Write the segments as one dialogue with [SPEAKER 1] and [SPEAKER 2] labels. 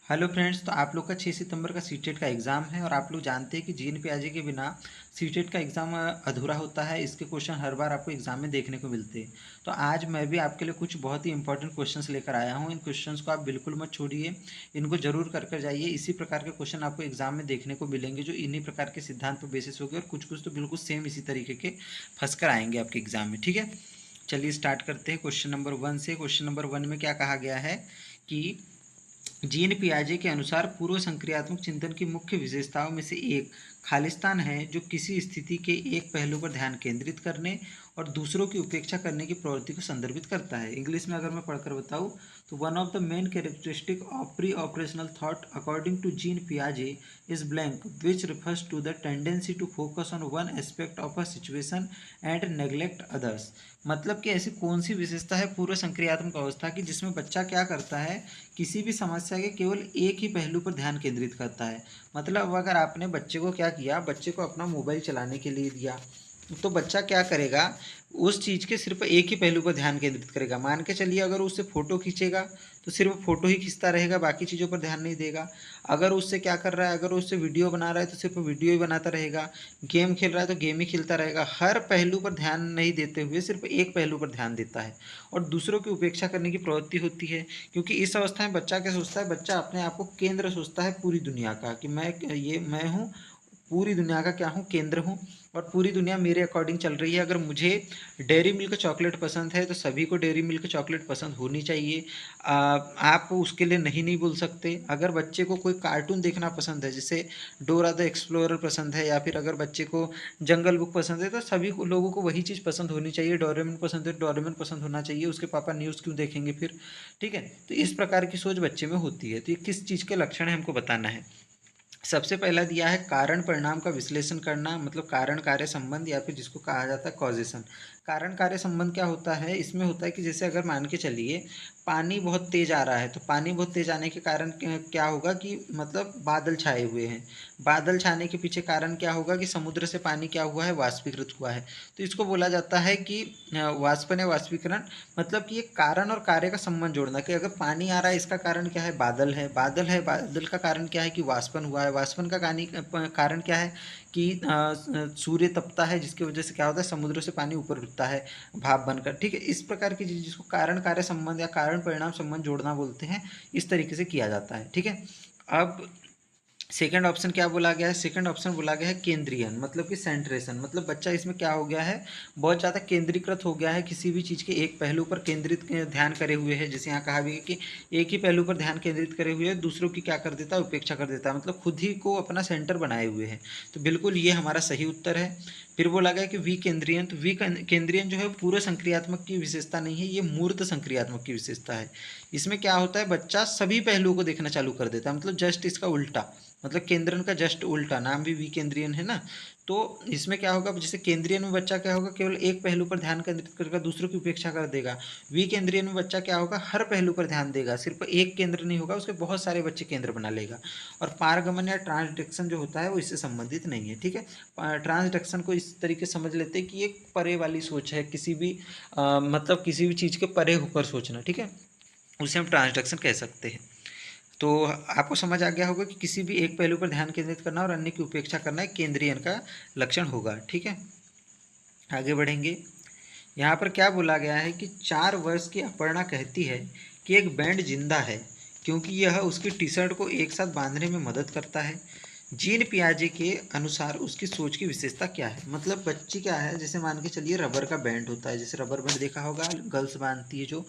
[SPEAKER 1] Hello friends, तो आप लोग का 6 सितंबर का सीटेट का एग्ज़ाम है और आप लोग जानते हैं कि जीन पियाजे के बिना सीटेट का एग्ज़ाम अधूरा होता है। इसके क्वेश्चन हर बार आपको एग्ज़ाम में देखने को मिलते हैं। तो आज मैं भी आपके लिए कुछ बहुत ही इंपॉर्टेंट क्वेश्चंस लेकर आया हूं। इन क्वेश्चंस को आप बिल्कुल मत छोड़िए, इनको जरूर कर कर जाइए। इसी प्रकार के क्वेश्चन आपको एग्जाम में देखने को मिलेंगे जो इन्हीं प्रकार के सिद्धांत पर बेसिस होंगे, और कुछ कुछ तो बिल्कुल सेम इसी तरीके के फंस कर आएंगे आपके एग्जाम में। ठीक है, चलिए स्टार्ट करते हैं क्वेश्चन नंबर 1 से। क्वेश्चन नंबर 1 में क्या कहा गया है कि जीन पियाजे के अनुसार पूर्व संक्रियात्मक चिंतन की मुख्य विशेषताओं में से एक खालिस्तान है, जो किसी स्थिति के एक पहलू पर ध्यान केंद्रित करने और दूसरों की उपेक्षा करने की प्रवृत्ति को संदर्भित करता है। इंग्लिश में अगर मैं पढ़कर बताऊं तो one of the main characteristic of pre operational thought according to Jean पियाजे is blank, which refers to the tendency to focus on one aspect of a situation and neglect others. मतलब कि ऐसी कौन सी विशेषता है पूर्व संक्रियात्मक अवस्था की जिसमें बच्चा क्या करता है, किसी भी समस्या के केवल एक ही पहलू पर ध्यान केंद्रित करता है। मतलब अगर आपने बच्चे को क्या किया, बच्चे को अपना मोबाइल चलाने के लिए दिया, तो बच्चा क्या करेगा, उस चीज़ के सिर्फ एक ही पहलू पर ध्यान केंद्रित करेगा। मान के चलिए अगर उससे फ़ोटो खींचेगा तो सिर्फ फ़ोटो ही खींचता रहेगा, बाकी चीज़ों पर ध्यान नहीं देगा। अगर उससे क्या कर रहा है, अगर उससे वीडियो बना रहा है तो सिर्फ वीडियो ही बनाता रहेगा। गेम खेल रहा है तो गेम ही खेलता रहेगा। हर पहलू पर ध्यान नहीं देते हुए सिर्फ एक पहलू पर ध्यान देता है, और दूसरों की उपेक्षा करने की प्रवृत्ति होती है। क्योंकि इस अवस्था में बच्चा क्या सोचता है, बच्चा अपने आप को केंद्र सोचता है पूरी दुनिया का, कि मैं हूँ, पूरी दुनिया का क्या हूँ, केंद्र हूँ, और पूरी दुनिया मेरे अकॉर्डिंग चल रही है। अगर मुझे डेयरी मिल्क चॉकलेट पसंद है तो सभी को डेयरी मिल्क चॉकलेट पसंद होनी चाहिए। आप उसके लिए नहीं नहीं बोल सकते। अगर बच्चे को कोई कार्टून देखना पसंद है, जैसे डोरा द एक्सप्लोरर पसंद है, या फिर अगर बच्चे को जंगल बुक पसंद है, तो सभी लोगों को वही चीज़ पसंद होनी चाहिए। डोरेमन पसंद है, डोरेमन पसंद होना चाहिए। उसके पापा न्यूज़ क्यों देखेंगे फिर? ठीक है, तो इस प्रकार की सोच बच्चे में होती है। तो ये किस चीज़ के लक्षण है हमको बताना है। सबसे पहला दिया है कारण परिणाम का विश्लेषण करना, मतलब कारण कार्य संबंध, या फिर जिसको कहा जाता है कॉजेशन। कारण कार्य संबंध क्या होता है, इसमें होता है कि जैसे अगर मान के चलिए पानी बहुत तेज आ रहा है, तो पानी बहुत तेज आने के कारण क्या होगा कि मतलब बादल छाए हुए हैं। बादल छाने के पीछे कारण क्या होगा कि समुद्र से पानी क्या हुआ है, वाष्पीकृत हुआ है। तो इसको बोला जाता है कि वाष्पन या वाष्पीकरण। मतलब कि एक कारण और कार्य का संबंध जोड़ना, कि अगर पानी आ रहा है इसका कारण क्या है, बादल है, बादल है, बादल का कारण क्या है कि वाष्पन हुआ है, वाष्पन का कारण क्या है कि सूर्य तपता है, जिसकी वजह से क्या होता है, समुद्र से पानी ऊपर उठता है भाप बनकर। ठीक है, इस प्रकार की चीज़ जिसको कारण कार्य संबंध या कारण परिणाम संबंध जोड़ना बोलते हैं, इस तरीके से किया जाता है। ठीक है, अब सेकंड ऑप्शन क्या बोला गया है, सेकंड ऑप्शन बोला गया है केंद्रीयन, मतलब कि सेंट्रेशन। मतलब बच्चा इसमें क्या हो गया है, बहुत ज़्यादा केंद्रीकृत हो गया है, किसी भी चीज़ के एक पहलू पर केंद्रित ध्यान करे हुए है। जैसे यहाँ कहा भी है कि एक ही पहलू पर ध्यान केंद्रित करे हुए है, दूसरों की क्या कर देता है, उपेक्षा कर देता है। मतलब खुद ही को अपना सेंटर बनाए हुए है। तो बिल्कुल ये हमारा सही उत्तर है। फिर बोला गया कि विकेंद्रियन। तो विकेंद्रियन जो है पूर्व संक्रियात्मक की विशेषता नहीं है, ये मूर्त संक्रियात्मक की विशेषता है। इसमें क्या होता है, बच्चा सभी पहलुओं को देखना चालू कर देता है, मतलब जस्ट इसका उल्टा, मतलब केंद्रन का जस्ट उल्टा। नाम भी विकेंद्रियन है ना। तो इसमें क्या होगा, जैसे केंद्रियन में बच्चा क्या होगा, केवल एक पहलू पर ध्यान केंद्रित करेगा, दूसरों की उपेक्षा कर देगा। विकेंद्रियन में बच्चा क्या होगा, हर पहलू पर ध्यान देगा, सिर्फ एक केंद्र नहीं होगा, उसके बहुत सारे बच्चे केंद्र बना लेगा। और पारगमन या ट्रांसडक्शन जो होता है वो इससे संबंधित नहीं है। ठीक है, ट्रांसडक्शन को इस तरीके से समझ लेते हैं कि एक परे वाली सोच है, किसी भी मतलब किसी भी चीज़ के परे होकर सोचना। ठीक है, उसे हम ट्रांसडक्शन कह सकते हैं। तो आपको समझ आ गया होगा कि किसी भी एक पहलू पर ध्यान केंद्रित करना और अन्य की उपेक्षा करना एक केंद्रीयन का लक्षण होगा। ठीक है, आगे बढ़ेंगे। यहाँ पर क्या बोला गया है कि 4 वर्ष की अपर्णा कहती है कि एक बैंड जिंदा है, क्योंकि यह उसकी टी शर्ट को एक साथ बांधने में मदद करता है। जीन पियाजे के अनुसार उसकी सोच की विशेषता क्या है। मतलब बच्ची क्या है, जैसे मान के चलिए रबर का बैंड होता है, जैसे रबर बैंड देखा होगा गर्ल्स बांधती है जो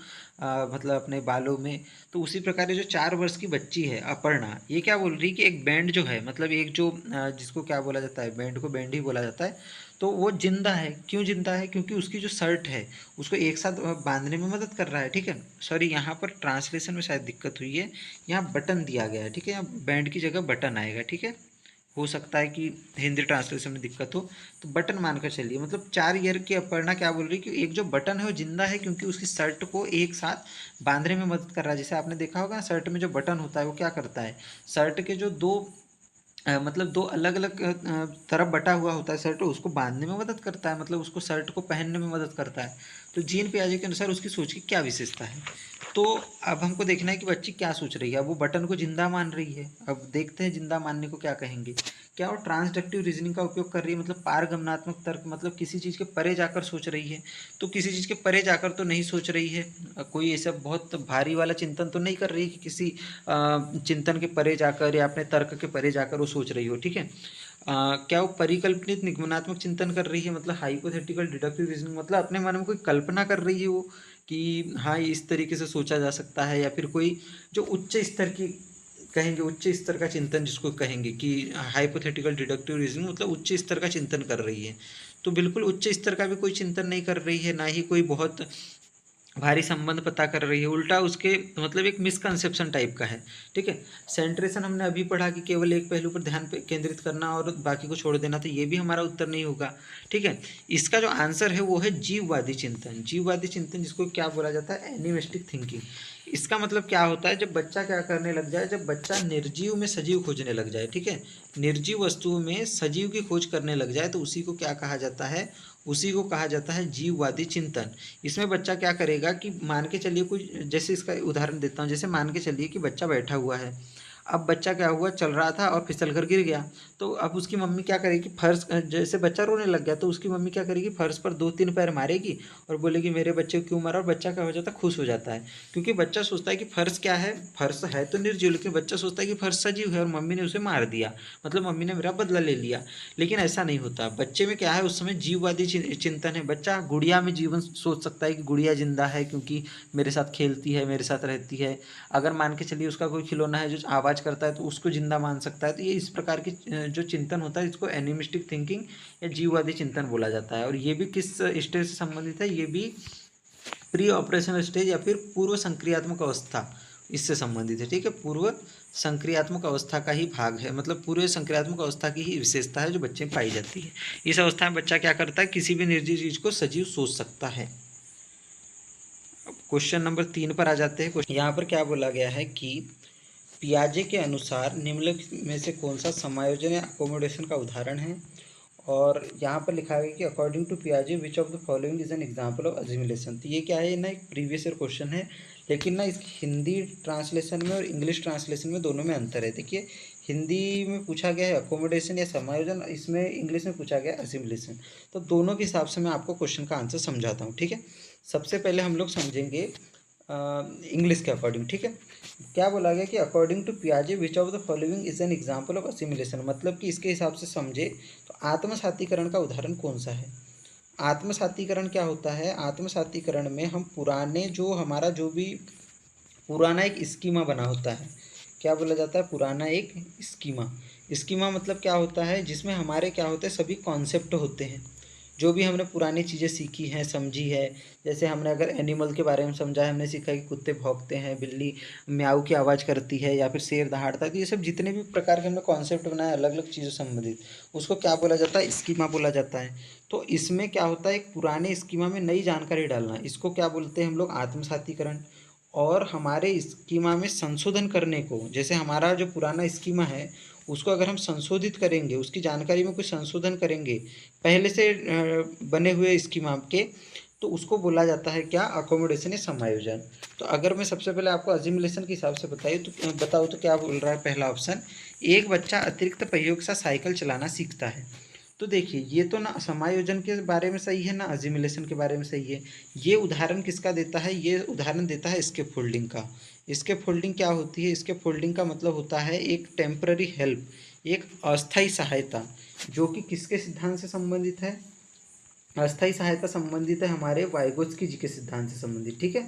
[SPEAKER 1] मतलब अपने बालों में। तो उसी प्रकार ये जो 4 वर्ष की बच्ची है अपर्णा, ये क्या बोल रही है कि एक बैंड जो है, मतलब एक जो जिसको क्या बोला जाता है, बैंड को बैंड ही बोला जाता है, तो वो जिंदा है। क्यों जिंदा है, क्योंकि उसकी जो शर्ट है उसको एक साथ बांधने में मदद कर रहा है। ठीक है, सॉरी यहाँ पर ट्रांसलेशन में शायद दिक्कत हुई है, यहाँ बटन दिया गया है। ठीक है, यहाँ बैंड की जगह बटन आएगा। ठीक है, हो सकता है कि हिंदी ट्रांसलेशन में दिक्कत हो, तो बटन मानकर चलिए। मतलब 4 ईयर की अपर्णा क्या बोल रही है कि एक जो बटन है वो जिंदा है, क्योंकि उसकी शर्ट को एक साथ बांधने में मदद कर रहा है। जैसे आपने देखा होगा शर्ट में जो बटन होता है वो क्या करता है, शर्ट के जो दो मतलब दो अलग अलग तरफ बटा हुआ होता है शर्ट, उसको बांधने में मदद करता है, मतलब उसको शर्ट को पहनने में मदद करता है। तो जीन पियाजे के अनुसार उसकी सोच की क्या विशेषता है। तो अब हमको देखना है कि बच्ची क्या सोच रही है। अब वो बटन को जिंदा मान रही है। अब देखते हैं जिंदा मानने को क्या कहेंगे। क्या वो ट्रांसडक्टिव रीजनिंग का उपयोग कर रही है, मतलब पारगमनात्मक तर्क, मतलब किसी चीज़ के परे जाकर सोच रही है। तो किसी चीज़ के परे जाकर तो नहीं सोच रही है। कोई ऐसा बहुत भारी वाला चिंतन तो नहीं कर रही कि किसी चिंतन के परे जाकर या अपने तर्क के परे जाकर वो सोच रही हो। ठीक है। क्या वो परिकल्पित निगमनात्मक चिंतन कर रही है, मतलब हाइपोथेटिकल डिडक्टिव रीजनिंग, मतलब अपने मन में कोई कल्पना कर रही है वो कि हाँ ये इस तरीके से सोचा जा सकता है। या फिर कोई जो उच्च स्तर की कहेंगे, उच्च स्तर का चिंतन जिसको कहेंगे कि हाइपोथेटिकल डिडक्टिव रीजनिंग, मतलब उच्च स्तर का चिंतन कर रही है। तो बिल्कुल उच्च स्तर का भी कोई चिंतन नहीं कर रही है, ना ही कोई बहुत भारी संबंध पता कर रही है। उल्टा उसके मतलब एक मिसकंसेप्शन टाइप का है। ठीक है। सेंट्रेशन हमने अभी पढ़ा कि केवल एक पहलू पर ध्यान केंद्रित करना और बाकी को छोड़ देना, तो ये भी हमारा उत्तर नहीं होगा। ठीक है। इसका जो आंसर है वो है जीववादी चिंतन। जीववादी चिंतन जिसको क्या बोला जाता है, एनिमिस्टिक थिंकिंग। इसका मतलब क्या होता है, जब बच्चा क्या करने लग जाए, जब बच्चा निर्जीव में सजीव खोजने लग जाए। ठीक है। निर्जीव वस्तुओं में सजीव की खोज करने लग जाए तो उसी को क्या कहा जाता है, उसी को कहा जाता है जीववादी चिंतन। इसमें बच्चा क्या करेगा कि मान के चलिए कोई, जैसे इसका उदाहरण देता हूँ, जैसे मान के चलिए कि बच्चा बैठा हुआ है। अब बच्चा क्या हुआ, चल रहा था और फिसल कर गिर गया। तो अब उसकी मम्मी क्या करेगी, फर्श, जैसे बच्चा रोने लग गया तो उसकी मम्मी क्या करेगी, फर्श पर 2-3 पैर मारेगी और बोलेगी मेरे बच्चे को क्यों मारा। और बच्चा क्या हो जाता है, खुश हो जाता है। क्योंकि बच्चा सोचता है कि फर्श क्या है, फर्श है तो निर्जीव, लेकिन बच्चा सोचता है कि फर्श सजीव है और मम्मी ने उसे मार दिया, मतलब मम्मी ने मेरा बदला ले लिया। लेकिन ऐसा नहीं होता। बच्चे में क्या है, उस समय जीववादी चिंतन है। बच्चा गुड़िया में जीवन सोच सकता है कि गुड़िया जिंदा है क्योंकि मेरे साथ खेलती है, मेरे साथ रहती है। अगर मान के चलिए उसका कोई खिलौना है जो आवाज़ करता है तो उसको जिंदा मान सकता है। तो ये इस प्रकार की जो चिंतन होता है इसको एनिमिस्टिक थिंकिंग या जीववादी चिंतन बोला जाता है। और ये भी किस स्टेज से संबंधित है, ये भी प्री ऑपरेशनल स्टेज या फिर पूर्व संक्रियात्मक अवस्था, इससे संबंधित है। ठीक है। पूर्व संक्रियात्मक अवस्था का ही भाग है, मतलब पूर्व संक्रियात्मक अवस्था की ही विशेषता है जो बच्चे में पाई जाती है। इस अवस्था में बच्चा क्या करता है, किसी भी निर्जीव चीज को सजीव सोच सकता है। क्वेश्चन नंबर 3 पर आ जाते हैं। यहाँ पर क्या बोला गया है कि पियाजे के अनुसार निम्नलिखित में से कौन सा समायोजन या अकोमोडेशन का उदाहरण है। और यहाँ पर लिखा है कि अकॉर्डिंग टू पियाजे which of the following is an example of assimilation. तो ये क्या है ना, एक प्रीवियस ईयर क्वेश्चन है, लेकिन ना इसकी हिंदी ट्रांसलेशन में और इंग्लिश ट्रांसलेशन में दोनों में अंतर है। देखिए, हिंदी में पूछा गया है अकोमोडेशन या समायोजन, इसमें इंग्लिश में पूछा गया है असिमिलेशन। तो दोनों के हिसाब से मैं आपको क्वेश्चन का आंसर समझाता हूँ। ठीक है। सबसे पहले हम लोग समझेंगे इंग्लिश के अकॉर्डिंग। ठीक है। क्या बोला गया कि अकॉर्डिंग टू पियाजे which of the following is an example of assimilation, मतलब कि इसके हिसाब से समझे तो आत्मसातीकरण का उदाहरण कौन सा है। आत्मसातीकरण क्या होता है, आत्मसातीकरण में हम पुराने जो हमारा जो भी पुराना एक स्कीमा बना होता है, क्या बोला जाता है, पुराना एक स्कीमा। स्कीमा मतलब क्या होता है, जिसमें हमारे क्या होते हैं, सभी कॉन्सेप्ट होते हैं जो भी हमने पुरानी चीज़ें सीखी हैं, समझी है। जैसे हमने अगर एनिमल के बारे में समझा है, हमने सीखा कि कुत्ते भौंकते हैं, बिल्ली म्याऊ की आवाज़ करती है या फिर शेर दहाड़ता है। तो ये सब जितने भी प्रकार के हमने कॉन्सेप्ट बनाए अलग अलग चीज़ों से संबंधित, उसको क्या बोला जाता है, स्कीमा बोला जाता है। तो इसमें क्या होता है, एक पुराने स्कीमा में नई जानकारी डालना, इसको क्या बोलते हैं हम लोग, आत्मसातीकरण। और हमारे स्कीमा में संशोधन करने को, जैसे हमारा जो पुराना स्कीमा है उसको अगर हम संशोधित करेंगे, उसकी जानकारी में कुछ संशोधन करेंगे पहले से बने हुए स्कीमा के, तो उसको बोला जाता है क्या, अकोमोडेशन या समायोजन। तो अगर मैं सबसे पहले आपको अजिमुलेशन के हिसाब से बताऊँ तो क्या बोल रहा है, पहला ऑप्शन, एक बच्चा अतिरिक्त पहियों के साथ साइकिल चलाना सीखता है। तो देखिए, ये तो ना समायोजन के बारे में सही है ना अजिमुलेशन के बारे में सही है। ये उदाहरण किसका देता है, ये उदाहरण देता है स्केप फोल्डिंग का। स्केप फोल्डिंग क्या होती है, स्केप फोल्डिंग का मतलब होता है एक टेम्पररी हेल्प, एक अस्थायी सहायता, जो कि किसके सिद्धांत से संबंधित है, अस्थायी सहायता संबंधित है हमारे वाइगोत्स्की जी के सिद्धांत से संबंधित। ठीक है।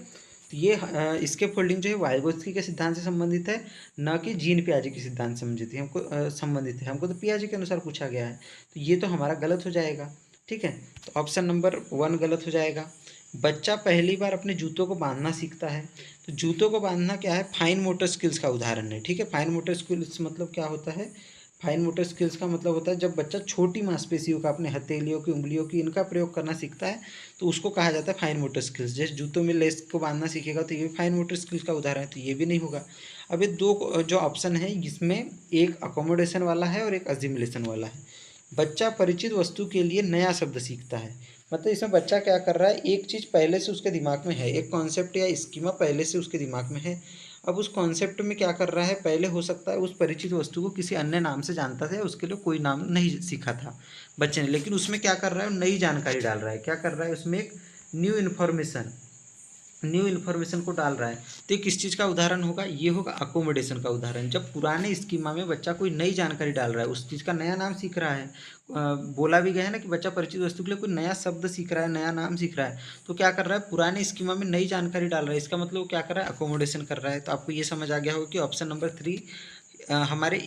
[SPEAKER 1] तो ये स्केप फोल्डिंग जो है वाइगोत्स्की के सिद्धांत से संबंधित है, न कि जीन पियाजे के सिद्धांत से संबंधित है। संबंधित है, हमको तो पियाजे के अनुसार पूछा गया है, तो ये तो हमारा गलत हो जाएगा। ठीक है। तो ऑप्शन नंबर 1 गलत हो जाएगा। बच्चा पहली बार अपने जूतों को बांधना सीखता है। तो जूतों को बांधना क्या है, फाइन मोटर स्किल्स का उदाहरण है। ठीक है। फाइन मोटर स्किल्स मतलब क्या होता है, फाइन मोटर स्किल्स का मतलब होता है जब बच्चा छोटी मांसपेशियों का, अपने हथेलियों की, उंगलियों की, इनका प्रयोग करना सीखता है, तो उसको कहा जाता है फाइन मोटर स्किल्स। जैसे जूतों में लेस को बांधना सीखेगा तो ये फाइन मोटर स्किल्स का उदाहरण है, तो ये भी नहीं होगा। अब ये दो जो ऑप्शन है इसमें एक अकोमोडेशन वाला है और एक अजिमुलेशन वाला है। बच्चा परिचित वस्तु के लिए नया शब्द सीखता है। मतलब इसमें बच्चा क्या कर रहा है, एक चीज़ पहले से उसके दिमाग में है, एक कॉन्सेप्ट या स्कीमा पहले से उसके दिमाग में है। अब उस कॉन्सेप्ट में क्या कर रहा है, पहले हो सकता है उस परिचित वस्तु को किसी अन्य नाम से जानता था, उसके लिए कोई नाम नहीं सीखा था बच्चे ने, लेकिन उसमें क्या कर रहा है, नई जानकारी डाल रहा है। क्या कर रहा है उसमें, एक न्यू इन्फॉर्मेशन को डाल रहा है। तो ये किस चीज़ का उदाहरण होगा, ये होगा अकोमोडेशन का उदाहरण। जब पुराने स्कीमा में बच्चा कोई नई जानकारी डाल रहा है, उस चीज़ का नया नाम सीख रहा है। बोला भी गया है ना कि बच्चा परिचित वस्तु के लिए कोई नया शब्द सीख रहा है, नया नाम सीख रहा है। तो क्या कर रहा है, पुराने स्कीमा में नई जानकारी डाल रहा है, इसका मतलब वो क्या कर रहा है, अकोमोडेशन कर रहा है। तो आपको ये समझ आ गया होगा कि ऑप्शन नंबर 3 हमारे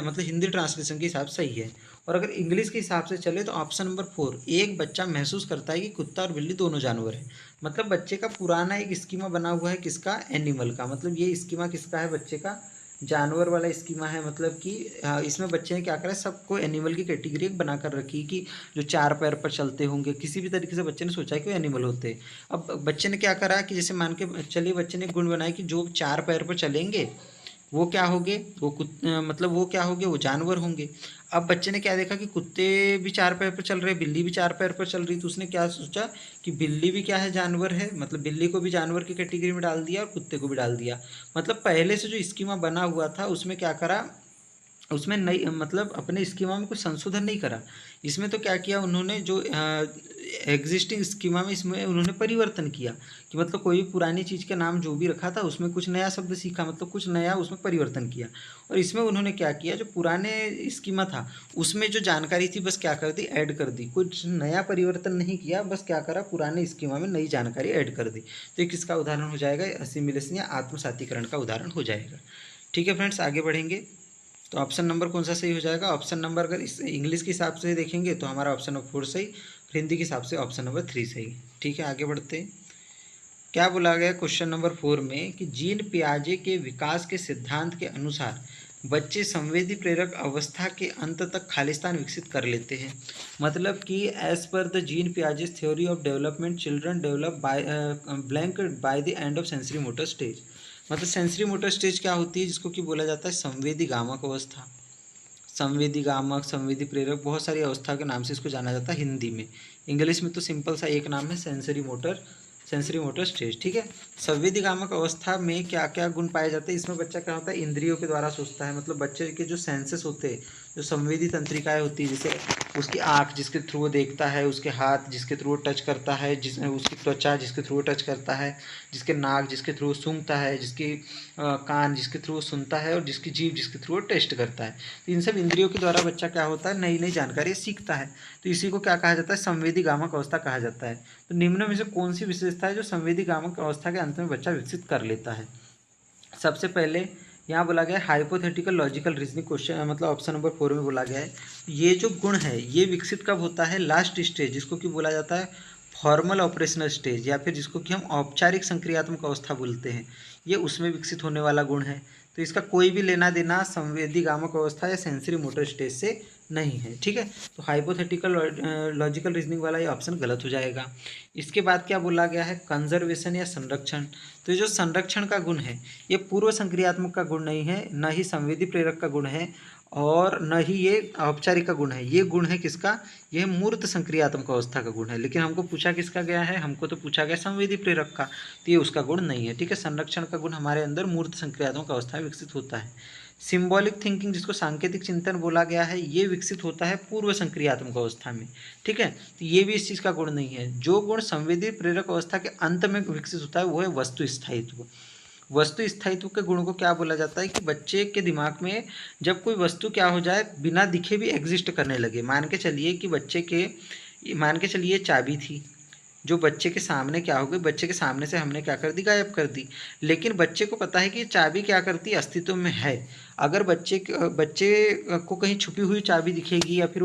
[SPEAKER 1] मतलब हिंदी ट्रांसलेशन के हिसाब से सही है। और अगर इंग्लिश के हिसाब से चले तो ऑप्शन नंबर 4, एक बच्चा महसूस करता है कि कुत्ता और बिल्ली दोनों जानवर हैं। मतलब बच्चे का पुराना एक स्कीमा बना हुआ है, किसका, एनिमल का। मतलब ये स्कीमा किसका है, बच्चे का जानवर वाला स्कीमा है। मतलब कि इसमें बच्चे ने क्या करा है, सबको एनिमल की कैटेगरी एक बना कर रखी है कि जो 4 पैर पर चलते होंगे, किसी भी तरीके से बच्चे ने सोचा है कि वो एनिमल होते हैं। अब बच्चे ने क्या करा कि जैसे मान के चलिए बच्चे ने गुण बनाया कि जो 4 पैर पर चलेंगे वो क्या होंगे, मतलब वो क्या होंगे, वो जानवर होंगे। अब बच्चे ने क्या देखा कि कुत्ते भी 4 पैर पर चल रहे, बिल्ली भी 4 पैर पर चल रही, तो उसने क्या सोचा कि बिल्ली भी क्या है, जानवर है। मतलब बिल्ली को भी जानवर की कैटेगरी में डाल दिया और कुत्ते को भी डाल दिया। मतलब पहले से जो स्कीमा बना हुआ था उसमें क्या करा, उसमें नई मतलब अपने स्कीमा में कुछ संशोधन नहीं करा। इसमें तो क्या किया उन्होंने, जो एग्जिस्टिंग स्कीमा में इसमें उन्होंने परिवर्तन किया कि मतलब कोई भी पुरानी चीज़ का नाम जो भी रखा था उसमें कुछ नया शब्द सीखा, मतलब कुछ नया उसमें परिवर्तन किया। और इसमें उन्होंने क्या किया, जो पुराने स्कीमा था उसमें जो जानकारी थी बस क्या कर दी, ऐड कर दी। कुछ नया परिवर्तन नहीं किया, बस क्या करा, पुराने स्कीमा में नई जानकारी ऐड कर दी। तो ये किसका उदाहरण हो जाएगा, असिमिलेशन या आत्मसातीकरण का उदाहरण हो जाएगा। ठीक है फ्रेंड्स, आगे बढ़ेंगे। तो ऑप्शन नंबर कौन सा सही हो जाएगा, ऑप्शन नंबर अगर इस इंग्लिश के हिसाब से देखेंगे तो हमारा ऑप्शन नंबर 4 सही, और हिंदी के हिसाब से ऑप्शन नंबर 3 सही। ठीक है, आगे बढ़ते हैं। क्या बोला गया क्वेश्चन नंबर 4 में कि जीन पियाजे के विकास के सिद्धांत के अनुसार बच्चे संवेदी प्रेरक अवस्था के अंत तक खालिस्तान विकसित कर लेते हैं। मतलब कि as per the Jean Piaget's theory of development, children develop by blank by the end of sensory motor stage. मतलब सेंसरी मोटर स्टेज क्या होती है, जिसको कि बोला जाता है संवेदी गामक अवस्था। संवेदी गामक, संवेदी प्रेरक, बहुत सारी अवस्था के नाम से इसको जाना जाता है हिंदी में। इंग्लिश में तो सिंपल सा एक नाम है, सेंसरी मोटर स्टेज। ठीक है। संवेदी गामक अवस्था में क्या क्या गुण पाए जाते हैं, इसमें बच्चा क्या होता है, इंद्रियों के द्वारा सोचता है। मतलब बच्चे के जो सेंसेस होते हैं, जो संवेदी तंत्रिकाएं होती है, जैसे उसकी आँख जिसके थ्रू वो देखता है, उसके हाथ जिसके थ्रू वो टच करता है, उसकी त्वचा जिसके थ्रू वो टच करता है, जिसके नाक जिसके थ्रू वो सूंघता है, जिसकी कान जिसके थ्रू वो सुनता है, और जिसकी जीभ जिसके थ्रू वो टेस्ट करता है। तो इन सब इंद्रियों के द्वारा बच्चा क्या होता है, नई नई जानकारी सीखता है। तो इसी को क्या कहा जाता है, संवेदी गामक अवस्था कहा जाता है। तो निम्न में से कौन सी विशेषता है जो संवेदी गामक अवस्था के अंत में बच्चा विकसित कर लेता है। सबसे पहले यहाँ बोला गया है हाइपोथेटिकल लॉजिकल रीजनिंग क्वेश्चन, मतलब ऑप्शन नंबर 4 में बोला गया है ये जो गुण है ये विकसित कब होता है, लास्ट स्टेज, जिसको कि बोला जाता है फॉर्मल ऑपरेशनल स्टेज, या फिर जिसको कि हम औपचारिक संक्रियात्मक अवस्था बोलते हैं, ये उसमें विकसित होने वाला गुण है। तो इसका कोई भी लेना देना संवेदी गामक अवस्था या सेंसरी मोटर स्टेज से नहीं है। ठीक है। तो हाइपोथेटिकल लॉजिकल रीजनिंग वाला ये ऑप्शन गलत हो जाएगा। इसके बाद क्या बोला गया है, कंजर्वेशन या संरक्षण। तो ये जो संरक्षण का गुण है ये पूर्व संक्रियात्मक का गुण नहीं है, न ही संवेदी प्रेरक का गुण है, और न ही ये औपचारिक का गुण है। ये गुण है किसका, ये मूर्त संक्रियात्मक अवस्था का गुण है। लेकिन हमको पूछा किसका गया है, हमको तो पूछा गया संवेदी प्रेरक का, तो ये उसका गुण नहीं है। ठीक है। संरक्षण का गुण हमारे अंदर मूर्त संक्रियात्मक अवस्था में विकसित होता है। सिंबॉलिक थिंकिंग, जिसको सांकेतिक चिंतन बोला गया है, ये विकसित होता है पूर्व संक्रियात्मक अवस्था में। ठीक है। तो ये भी इस चीज़ का गुण नहीं है। जो गुण संवेदी प्रेरक अवस्था के अंत में विकसित होता है वो है वस्तु स्थायित्व। वस्तु स्थायित्व के गुण को क्या बोला जाता है कि बच्चे के दिमाग में जब कोई वस्तु क्या हो जाए, बिना दिखे भी एग्जिस्ट करने लगे। मान के चलिए कि मान के चलिए चाबी थी, जो बच्चे के सामने क्या हो गई, बच्चे के सामने से हमने क्या कर दी, गायब कर दी। लेकिन बच्चे को पता है कि चाबी क्या करती है, अस्तित्व में है। अगर बच्चे को कहीं छुपी हुई चाबी दिखेगी, या फिर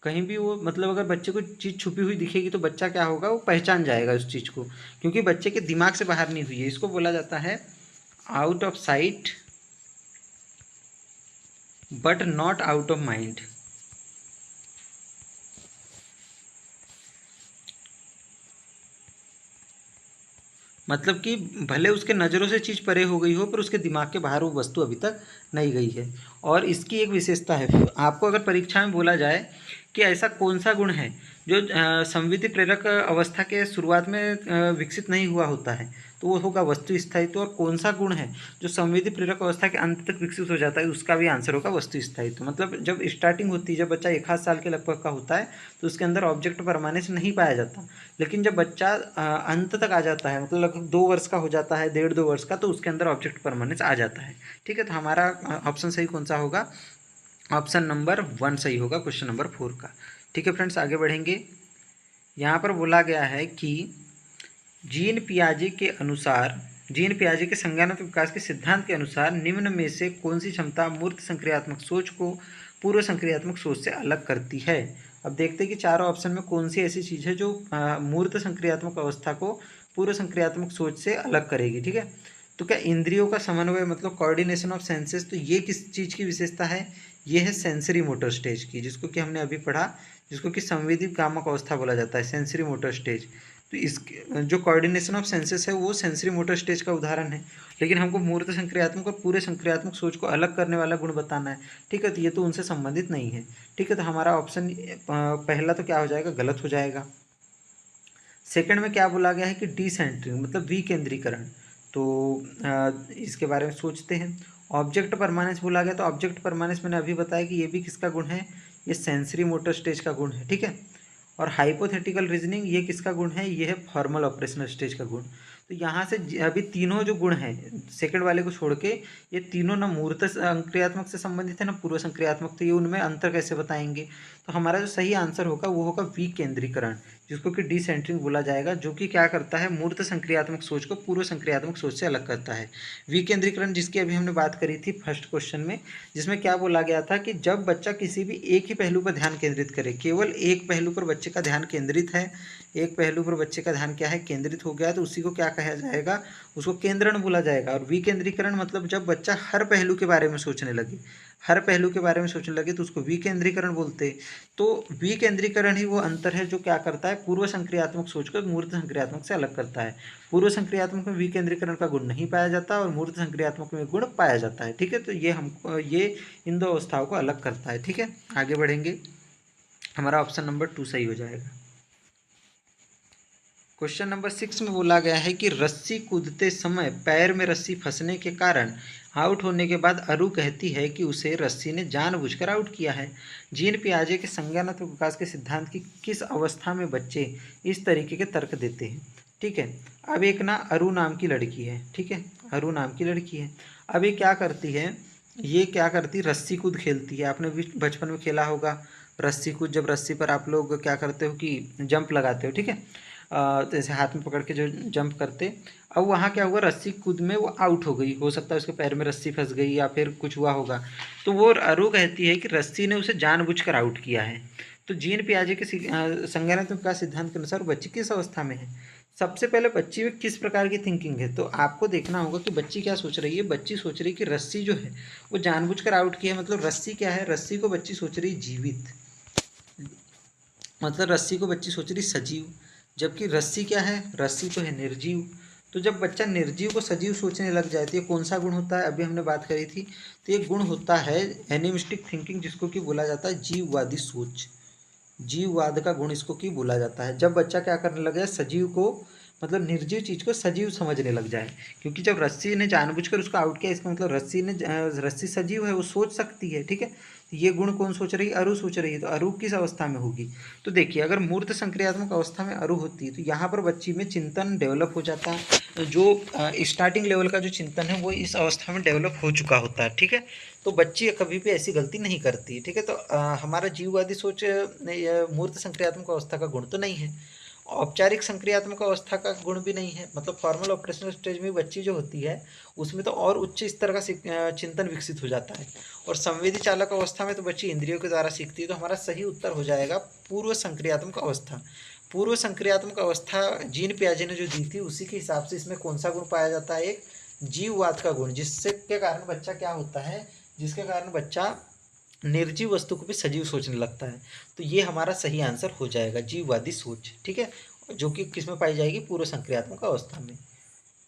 [SPEAKER 1] कहीं भी वो, मतलब अगर बच्चे को चीज़ छुपी हुई दिखेगी तो बच्चा क्या होगा, वो पहचान जाएगा उस चीज़ को, क्योंकि बच्चे के दिमाग से बाहर नहीं हुई है। इसको बोला जाता है out of site but not out of mind. मतलब कि भले उसके नज़रों से चीज़ परे हो गई हो पर उसके दिमाग के बाहर वो वस्तु अभी तक नहीं गई है। और इसकी एक विशेषता है, आपको अगर परीक्षा में बोला जाए कि ऐसा कौन सा गुण है जो संवेदी प्रेरक अवस्था के शुरुआत में विकसित नहीं हुआ होता है, तो वो होगा वस्तु स्थायित्व। और कौन सा गुण है जो संवेदी प्रेरक अवस्था के अंत तक विकसित हो जाता है, उसका भी आंसर होगा वस्तु स्थायित्व। मतलब जब स्टार्टिंग होती है, जब बच्चा 1 आध साल के लगभग का होता है तो उसके अंदर ऑब्जेक्ट परमानेंस नहीं पाया जाता। लेकिन जब बच्चा अंत तक आ जाता है, मतलब लगभग 2 वर्ष का हो जाता है, 1.5 2 वर्ष का, तो उसके अंदर ऑब्जेक्ट परमानेंस आ जाता है। ठीक है, तो हमारा ऑप्शन सही कौन सा होगा? ऑप्शन नंबर 1 सही होगा क्वेश्चन नंबर 4 का। ठीक है फ्रेंड्स, आगे बढ़ेंगे। यहाँ पर बोला गया है कि जीन पियाजे के अनुसार, जीन पियाजे के संज्ञानात्मक विकास के सिद्धांत के अनुसार निम्न में से कौन सी क्षमता मूर्त संक्रियात्मक सोच को पूर्व संक्रियात्मक सोच से अलग करती है? अब देखते हैं कि चारों ऑप्शन में कौन सी ऐसी चीज़ है जो मूर्त संक्रियात्मक अवस्था को पूर्व संक्रियात्मक सोच से अलग करेगी। ठीक है, तो क्या इंद्रियों का समन्वय, मतलब कोऑर्डिनेशन ऑफ सेंसेस, तो ये किस चीज़ की विशेषता है? ये है सेंसरी मोटर स्टेज की, जिसको कि हमने अभी पढ़ा, जिसको कि संवेदी कामक अवस्था बोला जाता है, सेंसरी मोटर स्टेज। तो इसके जो कोऑर्डिनेशन ऑफ सेंसेस है वो सेंसरी मोटर स्टेज का उदाहरण है। लेकिन हमको मूर्त संक्रियात्मक और पूरे संक्रियात्मक सोच को अलग करने वाला गुण बताना है। ठीक है, तो ये तो उनसे संबंधित नहीं है। ठीक है, तो हमारा ऑप्शन पहला तो क्या हो जाएगा? गलत हो जाएगा। सेकंड में क्या बोला गया है कि डिसेंटरिंग, मतलब विकेंद्रीकरण। तो इसके बारे में सोचते हैं। ऑब्जेक्ट परमानेंस बोला गया, तो ऑब्जेक्ट परमानेंस मैंने अभी बताया कि ये भी किसका गुण है? ये सेंसरी मोटर स्टेज का गुण है। ठीक है, और हाइपोथेटिकल रीजनिंग ये किसका गुण है? ये है फॉर्मल ऑपरेशनल स्टेज का गुण। तो यहाँ से अभी तीनों जो गुण हैं सेकंड वाले को छोड़ के, ये तीनों ना मूर्त संक्रियात्मक से संबंधित है ना पूर्व संक्रियात्मक, तो ये उनमें अंतर कैसे बताएंगे? तो हमारा जो सही आंसर होगा वो होगा विकेंद्रीकरण, जिसको कि डिसेंटरिंग बोला जाएगा, जो कि क्या करता है? मूर्त संक्रियात्मक सोच को पूर्व संक्रियात्मक सोच से अलग करता है। विकेंद्रीकरण जिसकी अभी हमने बात करी थी फर्स्ट क्वेश्चन में, जिसमें क्या बोला गया था कि जब बच्चा किसी भी एक ही पहलू पर ध्यान केंद्रित करे, केवल एक पहलू पर बच्चे का ध्यान केंद्रित है, एक पहलू पर बच्चे का ध्यान क्या है? केंद्रित हो गया, तो उसी को क्या कहा जाएगा? उसको केंद्रण बोला जाएगा। और विकेंद्रीकरण मतलब जब बच्चा हर पहलू के बारे में सोचने लगे, हर पहलू के बारे में सोचने लगे, तो उसको विकेंद्रीकरण बोलते हैं। तो विकेंद्रीकरण ही वो अंतर है जो क्या करता है? पूर्व संक्रियात्मक सोच को मूर्त संक्रियात्मक से अलग करता है। पूर्व संक्रियात्मक में विकेंद्रीकरण का गुण नहीं पाया जाता और मूर्त संक्रियात्मक में गुण पाया जाता है। ठीक है, तो ये हमको ये इन दो अवस्थाओं को अलग करता है। ठीक है, आगे बढ़ेंगे। हमारा ऑप्शन नंबर 2 सही हो जाएगा। क्वेश्चन नंबर 6 में बोला गया है कि रस्सी कूदते समय पैर में रस्सी फंसने के कारण आउट होने के बाद अरु कहती है कि उसे रस्सी ने जानबूझकर आउट किया है। जीन पियाजे के संज्ञानात्मक विकास के सिद्धांत की किस अवस्था में बच्चे इस तरीके के तर्क देते हैं? ठीक है, अब एक ना अरु नाम की लड़की है। ठीक है, अरु नाम की लड़की है। अब ये क्या करती है? ये क्या करती? रस्सी कूद खेलती है। आपने भी बचपन में खेला होगा रस्सी कूद, जब रस्सी पर आप लोग क्या करते हो कि जंप लगाते हो। ठीक है, तो ऐसे हाथ में पकड़ के जो जंप करते। अब वहाँ क्या हुआ? रस्सी कूद में वो आउट हो गई, हो सकता है उसके पैर में रस्सी फंस गई या फिर कुछ हुआ होगा। तो वो अरु कहती है कि रस्सी ने उसे जानबूझकर आउट किया है। तो जीन पियाजे के संज्ञानात्मक विकास सिद्धांत के अनुसार बच्ची किस अवस्था में है? सबसे पहले बच्ची में किस प्रकार की थिंकिंग है, तो आपको देखना होगा कि बच्ची क्या सोच रही है। बच्ची सोच रही है कि रस्सी जो है वो जानबूझकर आउट की है। मतलब रस्सी क्या है? रस्सी को बच्ची सोच रही जीवित, मतलब रस्सी को बच्ची सोच रही सजीव, जबकि रस्सी क्या है? रस्सी तो है निर्जीव। तो जब बच्चा निर्जीव को सजीव सोचने लग जाए तो ये कौन सा गुण होता है? अभी हमने बात करी थी, तो ये गुण होता है एनिमिस्टिक थिंकिंग, जिसको कि बोला जाता है जीववादी सोच। जीववाद का गुण इसको की बोला जाता है। जब बच्चा क्या करने लगे? सजीव को, मतलब निर्जीव चीज़ को सजीव समझने लग जाए। क्योंकि जब रस्सी ने जानबूझकर उसको आउट किया, इसका मतलब रस्सी सजीव है, वो सोच सकती है। ठीक है, तो ये गुण कौन सोच रही है? अरु सोच रही है। तो अरु किस अवस्था में होगी? तो देखिए, अगर मूर्त संक्रियात्मक अवस्था में अरु होती है तो यहाँ पर बच्ची में चिंतन डेवलप हो जाता है। जो स्टार्टिंग लेवल का जो चिंतन है वो इस अवस्था में डेवलप हो चुका होता है। ठीक है, तो बच्ची कभी भी ऐसी गलती नहीं करती। ठीक है, तो हमारा जीववादी सोच मूर्त संक्रियात्मक अवस्था का गुण तो नहीं है। औपचारिक संक्रियात्मक अवस्था का गुण भी नहीं है। मतलब फॉर्मल ऑपरेशनल स्टेज में बच्ची जो होती है उसमें तो और उच्च स्तर का चिंतन विकसित हो जाता है। और संवेदी चालक अवस्था में तो बच्ची इंद्रियों के द्वारा सीखती है। तो हमारा सही उत्तर हो जाएगा पूर्व संक्रियात्मक अवस्था। पूर्व संक्रियात्मक अवस्था जीन पियाजे ने जो दी थी उसी के हिसाब से इसमें कौन सा गुण पाया जाता है? एक जीववाद का गुण, जिससे के कारण बच्चा क्या होता है? जिसके कारण बच्चा निर्जीव वस्तु को भी सजीव सोचने लगता है। तो ये हमारा सही आंसर हो जाएगा जीववादी सोच। ठीक है, जो कि किस में पाई जाएगी? पूर्व संक्रियात्मक अवस्था में।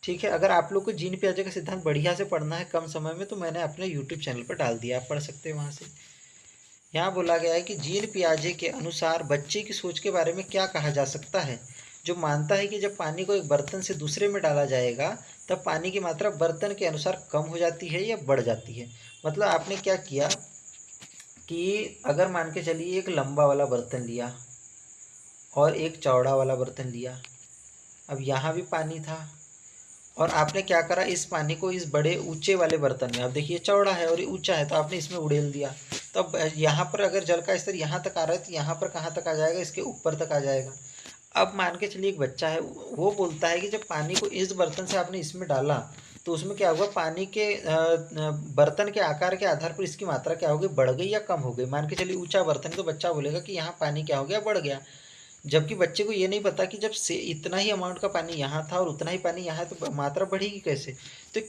[SPEAKER 1] ठीक है, अगर आप लोग को जीन पियाजे का सिद्धांत बढ़िया से पढ़ना है कम समय में, तो मैंने अपने यूट्यूब चैनल पर डाल दिया, आप पढ़ सकते हैं वहाँ से। यहाँ बोला गया है कि जीन पियाजे के अनुसार बच्चे की सोच के बारे में क्या कहा जा सकता है, जो मानता है कि जब पानी को एक बर्तन से दूसरे में डाला जाएगा तब पानी की मात्रा बर्तन के अनुसार कम हो जाती है या बढ़ जाती है। मतलब आपने क्या किया कि अगर मान के चलिए एक लंबा वाला बर्तन लिया और एक चौड़ा वाला बर्तन लिया, अब यहाँ भी पानी था और आपने क्या करा, इस पानी को इस बड़े ऊंचे वाले बर्तन में, अब देखिए चौड़ा है और ये ऊंचा है तो आपने इसमें उड़ेल दिया। तो अब यहाँ पर अगर जल का स्तर यहाँ तक आ रहा है तो यहाँ पर कहाँ तक आ जाएगा, इसके ऊपर तक आ जाएगा। अब मान के चलिए एक बच्चा है, वो बोलता है कि जब पानी को इस बर्तन से आपने इसमें डाला तो उसमें क्या हुआ, पानी के बर्तन के आकार के आधार पर इसकी मात्रा क्या हो गई, बढ़ गई या कम हो गई। मान के चलिए ऊंचा बर्तन है तो बच्चा बोलेगा कि यहाँ पानी क्या हो गया, बढ़ गया। जबकि बच्चे को ये नहीं पता कि जब से इतना ही अमाउंट का पानी यहाँ था और उतना ही पानी यहाँ है तो मात्रा बढ़ेगी कैसे। तो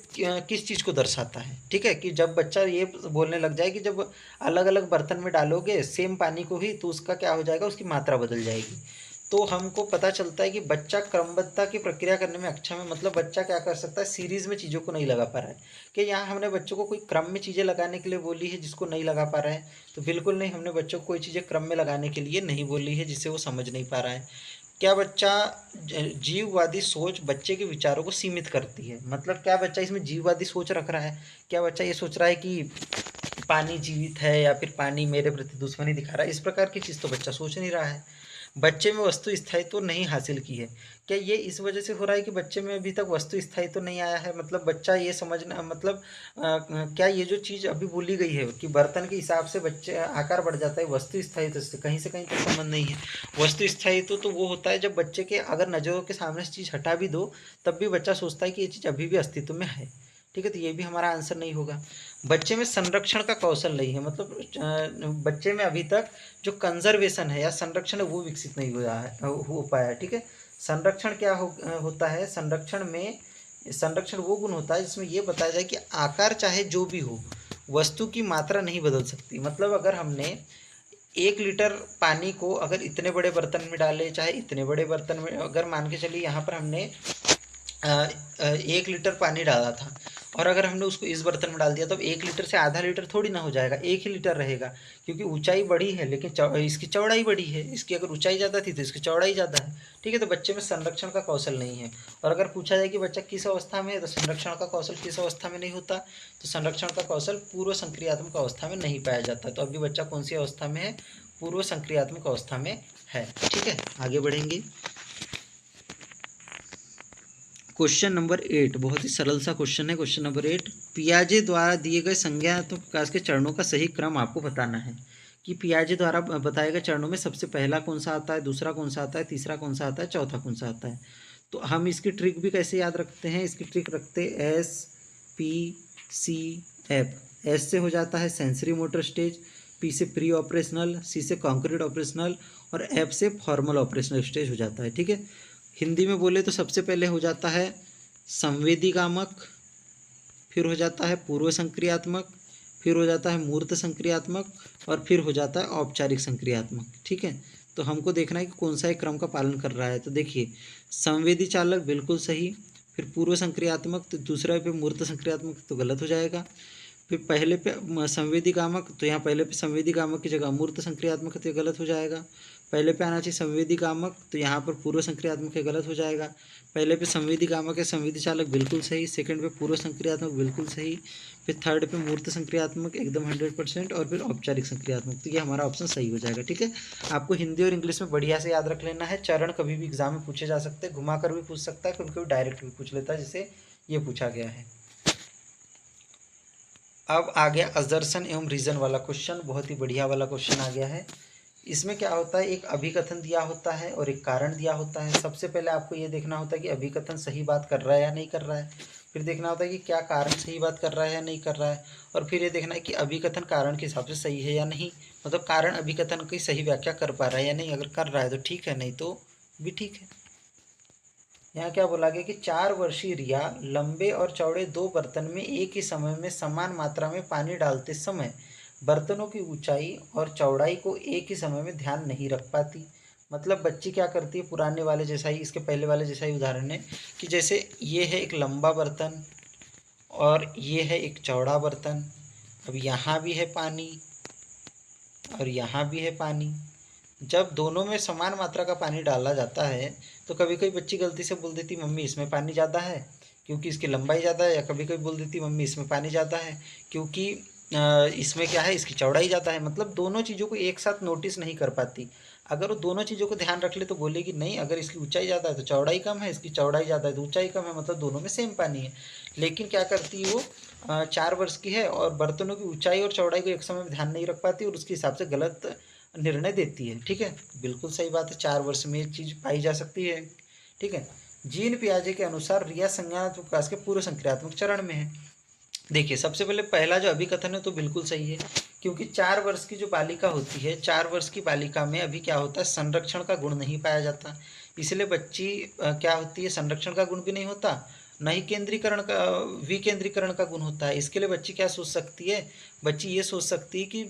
[SPEAKER 1] किस चीज़ को दर्शाता है, ठीक है, कि जब बच्चा ये बोलने लग जाए कि जब अलग अलग बर्तन में डालोगे सेम पानी को ही तो उसका क्या हो जाएगा, उसकी मात्रा बदल जाएगी। तो हमको पता चलता है कि बच्चा क्रमबद्धता की प्रक्रिया करने में अक्षम है। मतलब बच्चा क्या कर सकता है, सीरीज में चीज़ों को नहीं लगा पा रहा है। कि यहाँ हमने बच्चों को कोई क्रम में चीज़ें लगाने के लिए बोली है जिसको नहीं लगा पा रहा है, तो बिल्कुल नहीं, हमने बच्चों को कोई चीज़ें क्रम में लगाने के लिए नहीं बोली है जिससे वो समझ नहीं पा रहा है। क्या बच्चा जीववादी सोच बच्चे के विचारों को सीमित करती है। मतलब क्या बच्चा इसमें जीववादी सोच रख रहा है, क्या बच्चा ये सोच रहा है कि पानी जीवित है या फिर पानी मेरे प्रति दुश्मनी दिखा रहा है, इस प्रकार की चीज़ तो बच्चा सोच नहीं रहा है। बच्चे में वस्तु स्थायित्व नहीं हासिल की है, क्या ये इस वजह से हो रहा है कि बच्चे में अभी तक वस्तु स्थायित्व नहीं आया है। मतलब बच्चा ये समझना, मतलब क्या ये जो चीज़ अभी बोली गई है कि बर्तन के हिसाब से बच्चे आकार बढ़ जाता है, वस्तु स्थायित्व से कहीं तक संबंध नहीं है। वस्तु स्थायित्व तो वो होता है जब बच्चे के अगर नज़रों के सामने से चीज़ हटा भी दो तब भी बच्चा सोचता है कि ये चीज़ अभी भी अस्तित्व में है। ठीक है, तो ये भी हमारा आंसर नहीं होगा। बच्चे में संरक्षण का कौशल नहीं है, मतलब बच्चे में अभी तक जो कंजर्वेशन है या संरक्षण है वो विकसित नहीं हुआ है, हो पाया है। ठीक है, संरक्षण क्या होता है, संरक्षण वो गुण होता है जिसमें ये बताया जाए कि आकार चाहे जो भी हो वस्तु की मात्रा नहीं बदल सकती। मतलब अगर हमने 1 लीटर पानी को अगर इतने बड़े बर्तन में डाले चाहे इतने बड़े बर्तन में, अगर मान के चलिए यहाँ पर हमने 1 लीटर पानी डाला था और अगर हमने उसको इस बर्तन में डाल दिया तो अब 1 लीटर से आधा लीटर थोड़ी ना हो जाएगा, 1 ही लीटर रहेगा। क्योंकि ऊंचाई बड़ी है लेकिन इसकी चौड़ाई बड़ी है, इसकी अगर ऊंचाई ज़्यादा थी तो इसकी चौड़ाई ज़्यादा है। ठीक है, तो बच्चे में संरक्षण का कौशल नहीं है। और अगर पूछा जाए कि बच्चा किस अवस्था में है तो संरक्षण का कौशल किस अवस्था में नहीं होता, तो संरक्षण का कौशल पूर्व संक्रियात्मक अवस्था में नहीं पाया जाता। तो अभी बच्चा कौन सी अवस्था में है, पूर्व संक्रियात्मक अवस्था में है। ठीक है, आगे बढ़ेंगे। क्वेश्चन नंबर 8 बहुत ही सरल सा क्वेश्चन है। क्वेश्चन नंबर 8, पियाजे द्वारा दिए गए संज्ञानात्मक प्रकाश के चरणों का सही क्रम आपको बताना है। कि पियाजे द्वारा बताए गए चरणों में सबसे पहला कौन सा आता है, दूसरा कौन सा आता है, तीसरा कौन सा आता है, चौथा कौन सा आता है। तो हम इसकी ट्रिक भी कैसे याद रखते हैं, इसकी ट्रिक रखते SPCF। एस से हो जाता है सेंसरी मोटर स्टेज, पी से प्री ऑपरेशनल, सी से कॉन्क्रीट ऑपरेशनल और एफ से फॉर्मल ऑपरेशनल स्टेज हो जाता है। ठीक है, हिंदी में बोले तो सबसे पहले हो जाता है संवेदीगामक, फिर हो जाता है पूर्व संक्रियात्मक, फिर हो जाता है मूर्त संक्रियात्मक और फिर हो जाता है औपचारिक संक्रियात्मक। ठीक है, तो हमको देखना है कि कौन सा एक क्रम का पालन कर रहा है। तो देखिए, संवेदी चालक बिल्कुल सही, फिर पूर्व संक्रियात्मक, तो दूसरा पे मूर्त संक्रियात्मक तो गलत हो जाएगा। फिर पहले पे संवेदीगामक, तो यहाँ पहले पे संवेदीगामक की जगह मूर्त संक्रियात्मक तो गलत हो जाएगा। पहले पे आना चाहिए संवेदीगामक, तो यहाँ पर पूर्व संक्रियात्मक है, गलत हो जाएगा। पहले पे संवेदीगामक है, संवेदी चालक बिल्कुल सही, सेकंड पे पूर्व संक्रियात्मक बिल्कुल सही, फिर थर्ड पे मूर्त संक्रियात्मक एकदम 100% और फिर औपचारिक संक्रियात्मक। तो ये हमारा ऑप्शन सही हो जाएगा। ठीक है, आपको हिंदी और इंग्लिश में बढ़िया से याद रख लेना है। चरण कभी भी एग्जाम में पूछे जा सकते हैं, घुमा कर भी पूछ सकता है, कभी कभी डायरेक्ट भी पूछ लेता है, जैसे ये पूछा गया है। अब आ गया असर्शन एवं रीजन वाला क्वेश्चन, बहुत ही बढ़िया वाला क्वेश्चन आ गया है। इसमें क्या होता है, एक अभिकथन दिया होता है और एक कारण दिया होता है। सबसे पहले आपको ये देखना होता है कि अभिकथन सही बात कर रहा है या नहीं कर रहा है, फिर देखना होता है कि क्या कारण सही बात कर रहा है या नहीं कर रहा है, और फिर ये देखना है कि अभिकथन कारण के हिसाब से सही है या नहीं, मतलब कारण अभिकथन की सही व्याख्या कर पा रहा है या नहीं। अगर कर रहा है तो ठीक है, नहीं तो भी ठीक है। यहाँ क्या बोला गया कि 4 वर्षीय रिया लंबे और चौड़े 2 बर्तन में एक ही समय में समान मात्रा में पानी डालते समय बर्तनों की ऊंचाई और चौड़ाई को एक ही समय में ध्यान नहीं रख पाती। मतलब बच्ची क्या करती है, पुराने वाले जैसा ही, इसके पहले वाले जैसा ही उदाहरण है कि जैसे ये है एक लंबा बर्तन और ये है एक चौड़ा बर्तन। अब यहाँ भी है पानी और यहाँ भी है पानी। जब दोनों में समान मात्रा का पानी डाला जाता है तो कभी कभी बच्ची गलती से बोल देती मम्मी इसमें पानी ज़्यादा है क्योंकि इसकी लंबाई ज़्यादा है, या कभी कभी बोल देती मम्मी इसमें पानी ज़्यादा है क्योंकि इसमें क्या है, इसकी चौड़ाई ज़्यादा है। मतलब दोनों चीज़ों को एक साथ नोटिस नहीं कर पाती। अगर वो दोनों चीज़ों को ध्यान रख ले तो बोलेगी नहीं, अगर इसकी ऊंचाई ज़्यादा है तो चौड़ाई कम है, इसकी चौड़ाई ज़्यादा है तो ऊंचाई कम है, मतलब दोनों में सेम पानी है। लेकिन क्या करती है वो, 4 वर्ष की है और बर्तनों की ऊंचाई और चौड़ाई को एक समय में ध्यान नहीं रख पाती और उसके हिसाब से गलत निर्णय देती है। ठीक है, बिल्कुल सही बात है, 4 वर्ष में ये चीज़ पाई जा सकती है। ठीक है, जीन पियाजे के अनुसार रिया संज्ञानात्मक विकास के पूर्व संक्रियात्मक चरण में है। देखिए सबसे पहले पहला जो अभिकथन है तो बिल्कुल सही है, क्योंकि 4 वर्ष की जो बालिका होती है, 4 वर्ष की बालिका में अभी क्या होता है, संरक्षण का गुण नहीं पाया जाता। इसलिए बच्ची क्या होती है, संरक्षण का गुण भी नहीं होता, न ही केंद्रीकरण का, विकेंद्रीकरण का गुण होता है। इसके लिए बच्ची क्या सोच सकती है, बच्ची ये सोच सकती है कि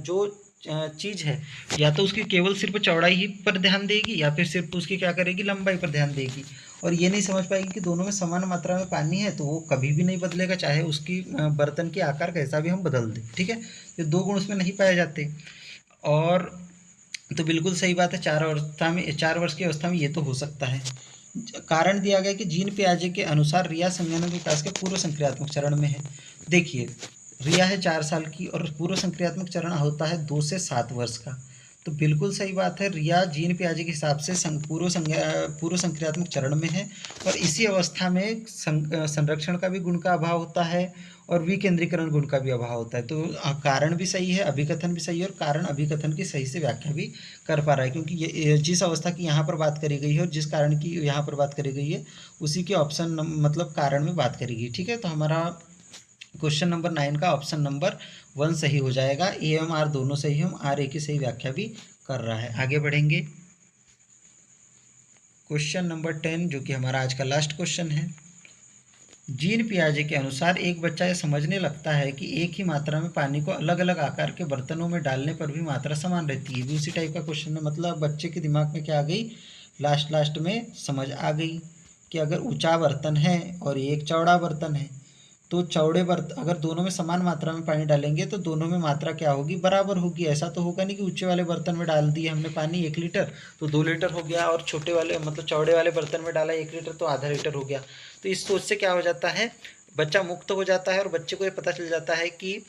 [SPEAKER 1] जो चीज़ है, या तो उसकी केवल सिर्फ चौड़ाई ही पर ध्यान देगी या फिर सिर्फ उसकी क्या करेगी, लंबाई पर ध्यान देगी। और ये नहीं समझ पाएगी कि दोनों में समान मात्रा में पानी है, तो वो कभी भी नहीं बदलेगा, चाहे उसकी बर्तन की आकार कैसा भी हम बदल दें। ठीक है, ये 2 गुण उसमें नहीं पाए जाते। और तो बिल्कुल सही बात है, 4 वर्ष की अवस्था में ये तो हो सकता है। कारण दिया गया कि जीन पियाजे के अनुसार रिया संज्ञानात्मक विकास के पूर्व संक्रियात्मक चरण में है। देखिए रिया है 4 साल की और पूर्व संक्रियात्मक चरण होता है 2 से 7 वर्ष का। तो बिल्कुल सही बात है, रिया जीन पियाजे के हिसाब से पूर्व संक्रियात्मक चरण में है और इसी अवस्था में संरक्षण का भी गुण का अभाव होता है और विकेंद्रीकरण गुण का भी अभाव होता है। तो कारण भी सही है, अभिकथन भी सही है और कारण अभिकथन की सही से व्याख्या भी कर पा रहा है, क्योंकि ये जिस अवस्था की यहाँ पर बात करी गई है और जिस कारण की यहाँ पर बात करी गई है उसी के ऑप्शन मतलब कारण में बात करी गई। ठीक है, तो हमारा क्वेश्चन नंबर 9 का ऑप्शन नंबर 1 सही हो जाएगा। ए एवं आर दोनों सही हम आर ए की सही व्याख्या भी कर रहा है। आगे बढ़ेंगे, क्वेश्चन नंबर 10 जो कि हमारा आज का लास्ट क्वेश्चन है। जीन पियाजे के अनुसार एक बच्चा यह समझने लगता है कि एक ही मात्रा में पानी को अलग अलग आकार के बर्तनों में डालने पर भी मात्रा समान रहती है। भी उसी टाइप का क्वेश्चन है, मतलब बच्चे के दिमाग में क्या आ गई, लास्ट में समझ आ गई कि अगर ऊंचा बर्तन है और एक चौड़ा बर्तन है तो चौड़े बर्तन अगर दोनों में समान मात्रा में पानी डालेंगे तो दोनों में मात्रा क्या होगी, बराबर होगी। ऐसा तो होगा नहीं कि ऊंचे वाले बर्तन में डाल दिए हमने पानी 1 लीटर तो 2 लीटर हो गया और छोटे वाले मतलब चौड़े वाले बर्तन में डाला 1 लीटर तो आधा लीटर हो गया। तो इस सोच से क्या हो जाता है, बच्चा मुक्त हो जाता है और बच्चे को ये पता चल जाता है कि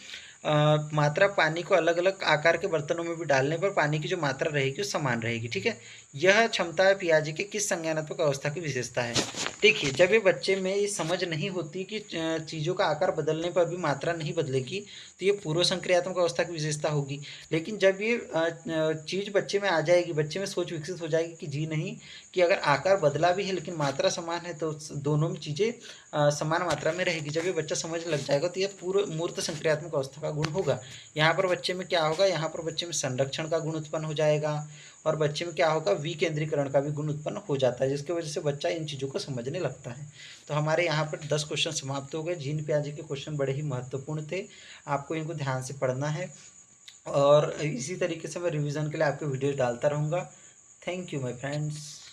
[SPEAKER 1] मात्रा पानी को अलग अलग आकार के बर्तनों में भी डालने पर पानी की जो मात्रा रहेगी वो समान रहेगी। ठीक है, यह क्षमता है पियाजे की किस संज्ञानात्मक अवस्था की विशेषता है। देखिए जब ये बच्चे में ये समझ नहीं होती कि चीज़ों का आकार बदलने पर भी मात्रा नहीं बदलेगी तो ये पूर्व संक्रियात्मक अवस्था की विशेषता होगी। लेकिन जब ये चीज़ बच्चे में आ जाएगी, बच्चे में सोच विकसित हो जाएगी कि जी नहीं, कि अगर आकार बदला भी है लेकिन मात्रा समान है तो दोनों में चीज़ें समान मात्रा में रहेगी। जब ये बच्चा समझने लग जाएगा तो ये पूर्व मूर्त संक्रियात्मक अवस्था का गुण होगा। यहाँ पर बच्चे में क्या होगा, यहाँ पर बच्चे में संरक्षण का गुण उत्पन्न हो जाएगा और बच्चे में क्या होगा, विकेंद्रीकरण का भी गुण उत्पन्न हो जाता है, जिसकी वजह से बच्चा इन चीज़ों को समझने लगता है। तो हमारे यहाँ पर 10 क्वेश्चन समाप्त हो गए। जीन पियाजे के क्वेश्चन बड़े ही महत्वपूर्ण थे, आपको इनको ध्यान से पढ़ना है और इसी तरीके से मैं रिवीजन के लिए आपके वीडियोज डालता रहूँगा। Thank you my friends.